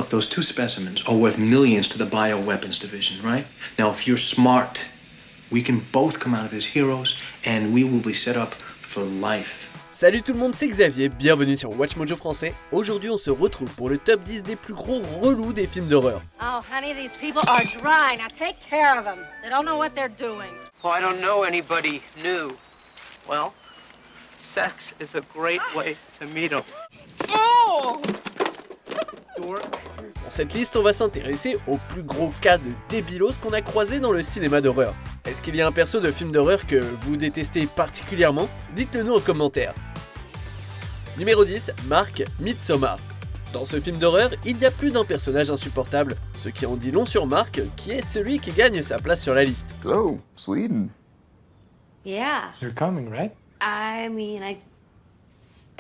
Look, those two specimens are worth millions to the bioweapons division, right? Now, if you're smart, we can both come out of as heroes, and we will be set up for life. Salut tout le monde, c'est Xavier, bienvenue sur WatchMojo français. Aujourd'hui on se retrouve pour le top 10 des plus gros relous des films d'horreur. Oh honey, these people are dry. Now take care of them. They don't know what they're doing. Well, I don't know anybody new. Well, sex is a great way to meet them. Oh! Dans cette liste, on va s'intéresser aux plus gros cas de débilos qu'on a croisés dans le cinéma d'horreur. Est-ce qu'il y a un perso de film d'horreur que vous détestez particulièrement? Dites-le nous en commentaire. Numéro 10, Mark Midsommar. Dans ce film d'horreur, il y a plus d'un personnage insupportable, ce qui en dit long sur Mark, qui est celui qui gagne sa place sur la liste. So, Sweden. Yeah. You're coming, right? I mean, I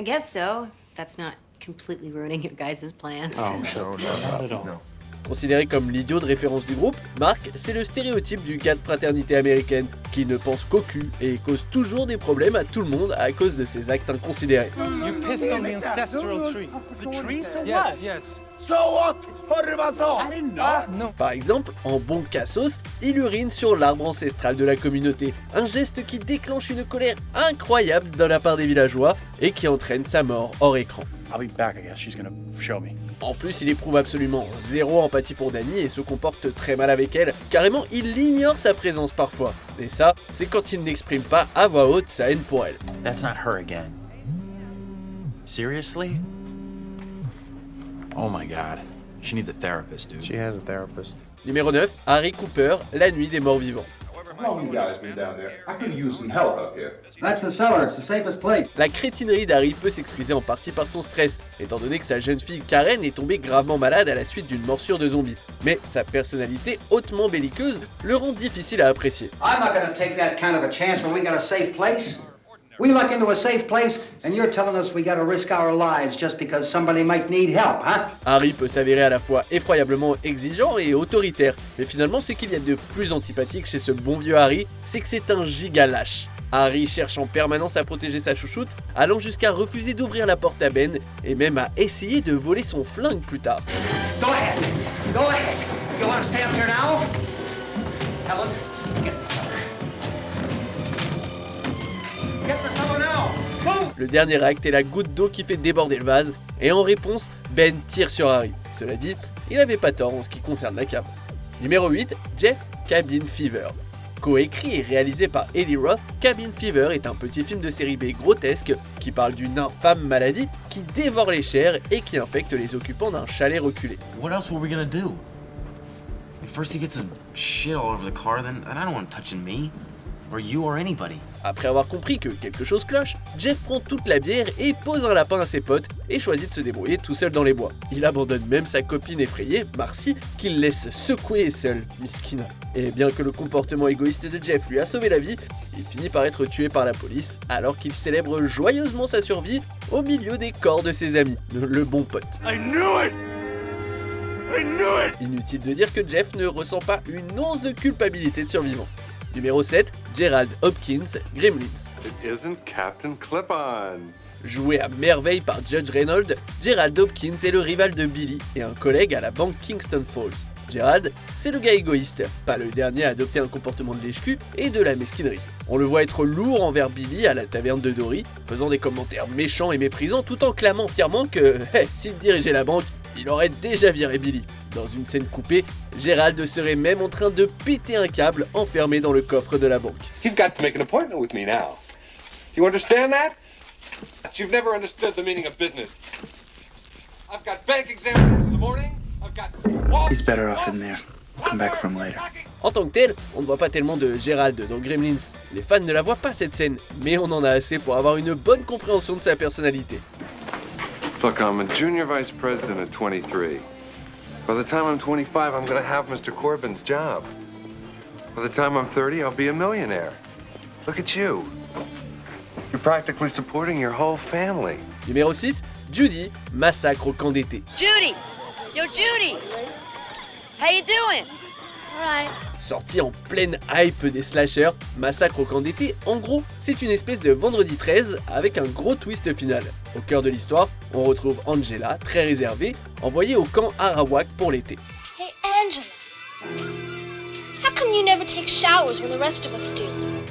guess so. That's not completely ruining your guys' plans. Oh, sure, not at all. No. Considéré comme l'idiot de référence du groupe, Mark, c'est le stéréotype du gars de fraternité américaine qui ne pense qu'au cul et cause toujours des problèmes à tout le monde à cause de ses actes inconsidérés. You pissed on the ancestral tree. The tree? Yes, yes. So what? I didn't know. No. Par exemple, en bon cassos, il urine sur l'arbre ancestral de la communauté, un geste qui déclenche une colère incroyable de la part des villageois et qui entraîne sa mort hors écran. I'll be back, I guess. She's gonna show me. En plus, il éprouve absolument zéro empathie pour Dani et se comporte très mal avec elle. Carrément, il ignore sa présence parfois. Et ça, c'est quand il n'exprime pas à voix haute sa haine pour elle. That's not her again. Seriously? Oh my god. She needs a therapist, dude. She has a therapist. Numéro 9, Harry Cooper, La nuit des morts-vivants. How long you guys been down there? I could use some help up here. That's the cellar. It's the safest place. La crétinerie d'Harry peut s'excuser en partie par son stress, étant donné que sa jeune fille Karen est tombée gravement malade à la suite d'une morsure de zombie. Mais sa personnalité hautement belliqueuse le rend difficile à apprécier. I'm not gonna take that kind of a chance when we got a safe place. We luck into a safe place, and you're telling us we gotta risk our lives just because somebody might need help, huh? Harry peut s'avérer à la fois effroyablement exigeant et autoritaire, mais finalement ce qu'il y a de plus antipathique chez ce bon vieux Harry, c'est que c'est un giga lâche. Harry cherche en permanence à protéger sa chouchoute, allant jusqu'à refuser d'ouvrir la porte à Ben, et même à essayer de voler son flingue plus tard. Go ahead. Go ahead. You wanna stay up here now? Helen, get the cellar. Get the cellar now. Move! Le dernier acte est la goutte d'eau qui fait déborder le vase, et en réponse, Ben tire sur Harry. Cela dit, il avait pas tort en ce qui concerne la cave. Numéro 8, Jeff Cabin Fever. Coécrit et réalisé par Eli Roth, Cabin Fever est un petit film de série B grotesque qui parle d'une infâme maladie qui dévore les chairs et qui infecte les occupants d'un chalet reculé. What else were we gonna do? First he gets his shit all over the car, then I don't want him touching me. Or you or anybody. Après avoir compris que quelque chose cloche, Jeff prend toute la bière et pose un lapin à ses potes et choisit de se débrouiller tout seul dans les bois. Il abandonne même sa copine effrayée, Marcy, qu'il laisse secouer seule, miskina. Et bien que le comportement égoïste de Jeff lui a sauvé la vie, il finit par être tué par la police alors qu'il célèbre joyeusement sa survie au milieu des corps de ses amis, le bon pote. I knew it! I knew it! Inutile de dire que Jeff ne ressent pas une once de culpabilité de survivant. Numéro 7, Gerald Hopkins, Gremlins. It isn't Captain Clip-On. Joué à merveille par Judge Reynolds, Gerald Hopkins est le rival de Billy et un collègue à la banque Kingston Falls. Gerald, c'est le gars égoïste, pas le dernier à adopter un comportement de lèche-cul et de la mesquinerie. On le voit être lourd envers Billy à la taverne de Dory, faisant des commentaires méchants et méprisants tout en clamant fièrement que, s'il dirigeait la banque, il aurait déjà viré Billy. Dans une scène coupée, Gerald serait même en train de péter un câble enfermé dans le coffre de la banque. You've got to make an appointment with me now. Do you understand that? You've never understood the meaning of business. I've got bank examiners in the morning. I've got... He's better off in there. Come back from later. En tant que tel, on ne voit pas tellement de Gerald dans Gremlins. Les fans ne la voient pas cette scène, mais on en a assez pour avoir une bonne compréhension de sa personnalité. Look, I'm a junior vice president at 23. By the time I'm 25, I'm going to have Mr. Corbin's job. By the time I'm 30, I'll be a millionaire. Look at you. You're practically supporting your whole family. Numéro 6, Judy, Massacre au camp d'été. Judy! Yo, Judy! How you doing? Alright. Sorti en pleine hype des slashers, Massacre au camp d'été, en gros, c'est une espèce de vendredi 13 avec un gros twist final. Au cœur de l'histoire, on retrouve Angela, très réservée, envoyée au camp Arawak pour l'été. Hey Angela, how come you never take showers when the rest of us do?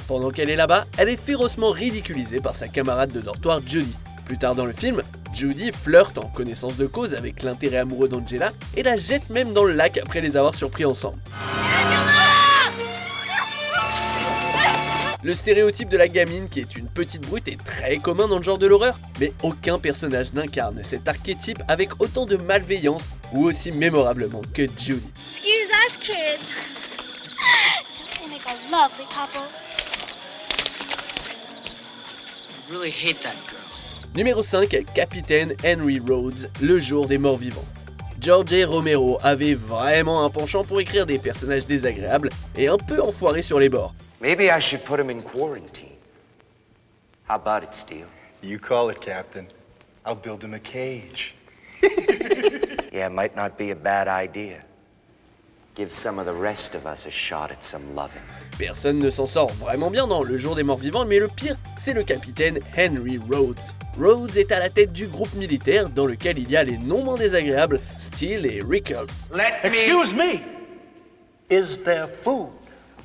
Pendant qu'elle est là-bas, elle est férocement ridiculisée par sa camarade de dortoir Judy. Plus tard dans le film, Judy flirte en connaissance de cause avec l'intérêt amoureux d'Angela et la jette même dans le lac après les avoir surpris ensemble. Le stéréotype de la gamine qui est une petite brute est très commun dans le genre de l'horreur, mais aucun personnage n'incarne cet archétype avec autant de malveillance ou aussi mémorablement que Judy. Excuse us, kids. Don't they make a lovely couple? I really hate that girl. Numéro 5, Capitaine Henry Rhodes, le jour des morts-vivants. George Romero avait vraiment un penchant pour écrire des personnages désagréables et un peu enfoirés sur les bords. Maybe I should put him in quarantine. How about it, Steele? You call it, Captain. I'll build him a cage. Yeah, it might not be a bad idea. Give some of the rest of us a shot at some loving. Personne ne s'en sort vraiment bien dans Le jour des morts-vivants, mais le pire, c'est le capitaine Henry Rhodes. Rhodes est à la tête du groupe militaire dans lequel il y a les non moins désagréables Steele et Rickles. Excuse me. Is there food?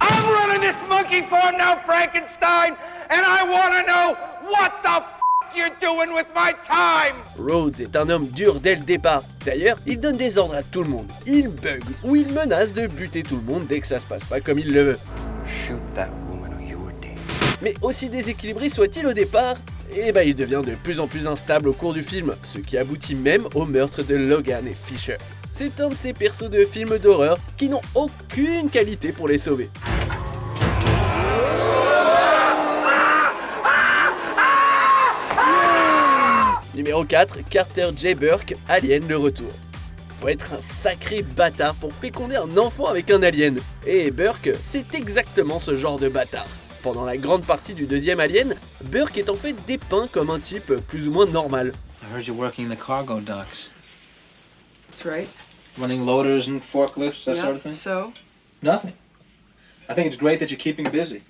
I'm running this monkey farm now, Frankenstein, and I want to know what the you're doing with my time. Rhodes est un homme dur dès le départ. D'ailleurs, il donne des ordres à tout le monde. Il bug ou il menace de buter tout le monde dès que ça se passe pas comme il le veut. Shoot that woman or you are dead. Mais aussi déséquilibré soit-il au départ, il devient de plus en plus instable au cours du film, ce qui aboutit même au meurtre de Logan et Fisher. C'est un de ces persos de films d'horreur qui n'ont aucune qualité pour les sauver. Numéro 4, Carter J. Burke, Alien le retour. Faut être un sacré bâtard pour féconder un enfant avec un alien. Et Burke, c'est exactement ce genre de bâtard. Pendant la grande partie du deuxième Alien, Burke est en fait dépeint comme un type plus ou moins normal. I heard you're working in the cargo docks. That's right. Running loaders and forklifts, that sort of thing? So? Nothing. I think it's great that you're keeping busy.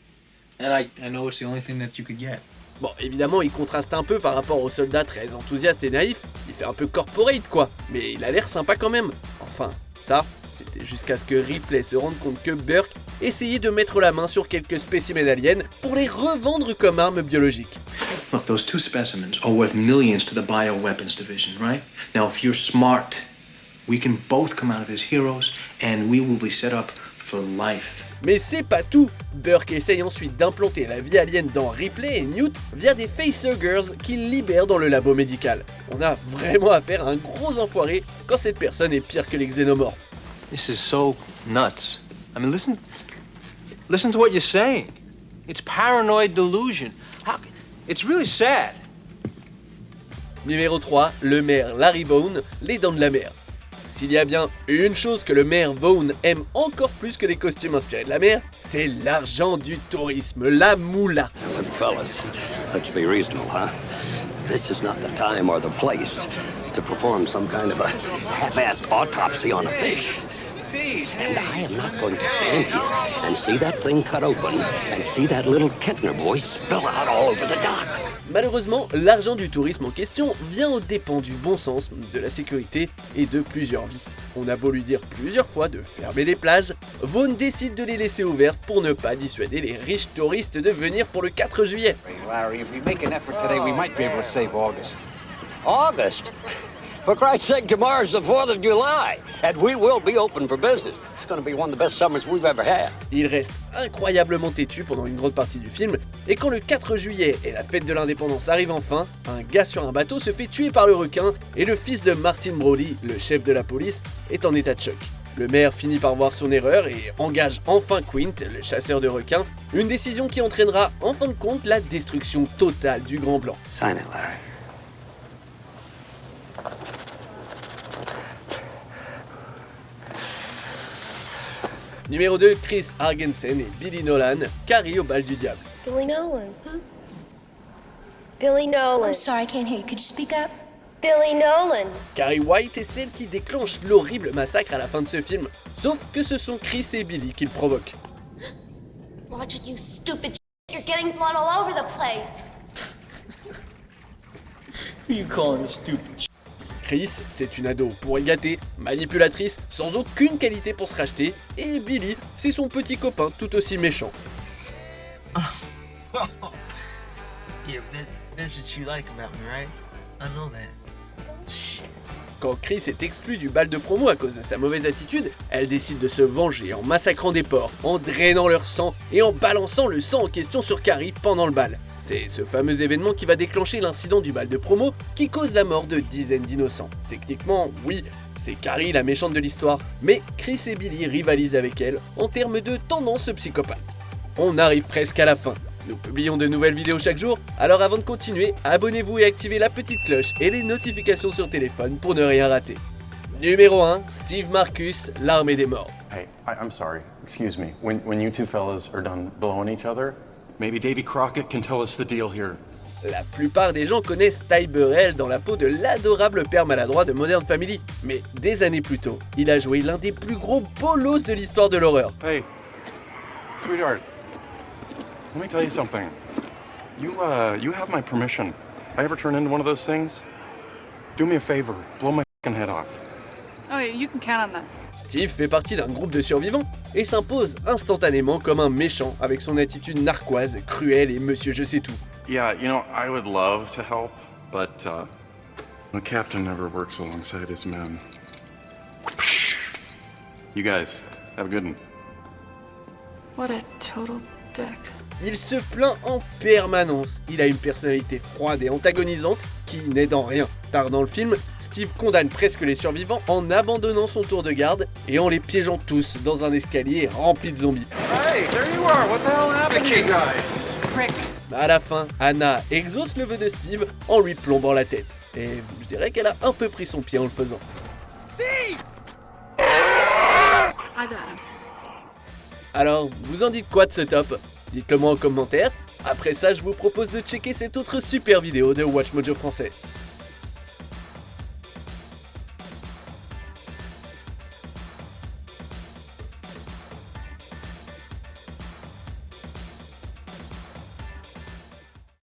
And I know it's the only thing that you could get. Bon, évidemment, il contraste un peu par rapport au soldat très enthousiaste et naïf. Il fait un peu corporate, quoi. Mais il a l'air sympa quand même. Enfin, ça, c'était jusqu'à ce que Ripley se rende compte que Burke essayait de mettre la main sur quelques spécimens aliens pour les revendre comme armes biologiques. Look, those two specimens are worth millions to the bioweapons division, right? Now, if you're smart, we can both come out of as heroes, and we will be set up for life. Mais c'est pas tout. Burke essaye ensuite d'implanter la vie alien dans Ripley et Newt via des facehuggers qu'il libère dans le labo médical. On a vraiment affaire à un gros enfoiré quand cette personne est pire que les xénomorphes. This is so nuts. I mean, listen to what you're saying. It's paranoid delusion. It's really sad. Numéro 3, le maire Larry Vaughn, les dents de la mer. S'il y a bien une chose que le maire Vaughn aime encore plus que les costumes inspirés de la mer, c'est l'argent du tourisme, la moula. Look, fellas, let's be reasonable, huh? This is not the time or the place to perform some kind of a half-assed autopsy on a fish. And I am not going to stand here and see that thing cut open and see that little Kettner boy spill out all over the dock. Malheureusement, l'argent du tourisme en question vient aux dépens du bon sens, de la sécurité et de plusieurs vies. On a beau lui dire plusieurs fois de fermer les plages, Vaughn décide de les laisser ouvertes pour ne pas dissuader les riches touristes de venir pour le 4 juillet. Larry, if we make an effort today, we might be able to save August. August? For Christ's sake, tomorrow's the 4th of July, and we will be open for business. It's going to be one of the best summers we've ever had. Il reste incroyablement têtu pendant une grande partie du film, et quand le 4 juillet et la fête de l'indépendance arrivent enfin, un gars sur un bateau se fait tuer par le requin, et le fils de Martin Brody, le chef de la police, est en état de choc. Le maire finit par voir son erreur et engage enfin Quint, le chasseur de requins, une décision qui entraînera en fin de compte la destruction totale du Grand Blanc. Sign it, Larry. Numéro 2, Chris Argensen et Billy Nolan, Carrie au bal du diable. Billy Nolan. Who? Billy Nolan. I'm sorry, I can't hear you. Could you speak up? Billy Nolan. Carrie White est celle qui déclenche l'horrible massacre à la fin de ce film, sauf que ce sont Chris et Billy qui le provoquent. Watch it, you stupid shit. You're getting blood all over the place. You calling her stupid? Chris, c'est une ado pourri gâtée, manipulatrice, sans aucune qualité pour se racheter, et Billy, c'est son petit copain tout aussi méchant. Yeah, that's what you like about me, right? I know that. Quand Chris est exclue du bal de promo à cause de sa mauvaise attitude, elle décide de se venger en massacrant des porcs, en drainant leur sang et en balançant le sang en question sur Carrie pendant le bal. C'est ce fameux événement qui va déclencher l'incident du bal de promo qui cause la mort de dizaines d'innocents. Techniquement, oui, c'est Carrie la méchante de l'histoire, mais Chris et Billy rivalisent avec elle en termes de tendance psychopathe. On arrive presque à la fin. Nous publions de nouvelles vidéos chaque jour, alors avant de continuer, abonnez-vous et activez la petite cloche et les notifications sur téléphone pour ne rien rater. Numéro 1, Steve Marcus, l'armée des morts. Hey, I'm sorry, excuse me. When you two fellas are done blowing each other, maybe Davy Crockett can tell us the deal here. La plupart des gens connaissent Ty Burrell dans la peau de l'adorable père maladroit de Modern Family, mais des années plus tôt, il a joué l'un des plus gros bolos de l'histoire de l'horreur. Hey, sweetheart. Let me tell you something. You have my permission. I ever turn into one of those things? Do me a favor, blow my f***ing head off. Oh yeah, you can count on that. Steve fait partie d'un groupe de survivants et s'impose instantanément comme un méchant avec son attitude narquoise, cruelle et monsieur je sais tout. Yeah, you know, I would love to help, but a captain never works alongside his men. You guys, have a good one. What a total dick. Il se plaint en permanence, il a une personnalité froide et antagonisante qui n'aide en rien. Tard dans le film, Steve condamne presque les survivants en abandonnant son tour de garde et en les piégeant tous dans un escalier rempli de zombies. Hey, there you are. What the hell happened to you guys? Rick. À la fin, Anna exauce le vœu de Steve en lui plombant la tête. Et je dirais qu'elle a un peu pris son pied en le faisant. I got him. Alors, vous en dites quoi de ce top ? Dites-le moi en commentaire. Après ça, je vous propose de checker cette autre super vidéo de WatchMojo français.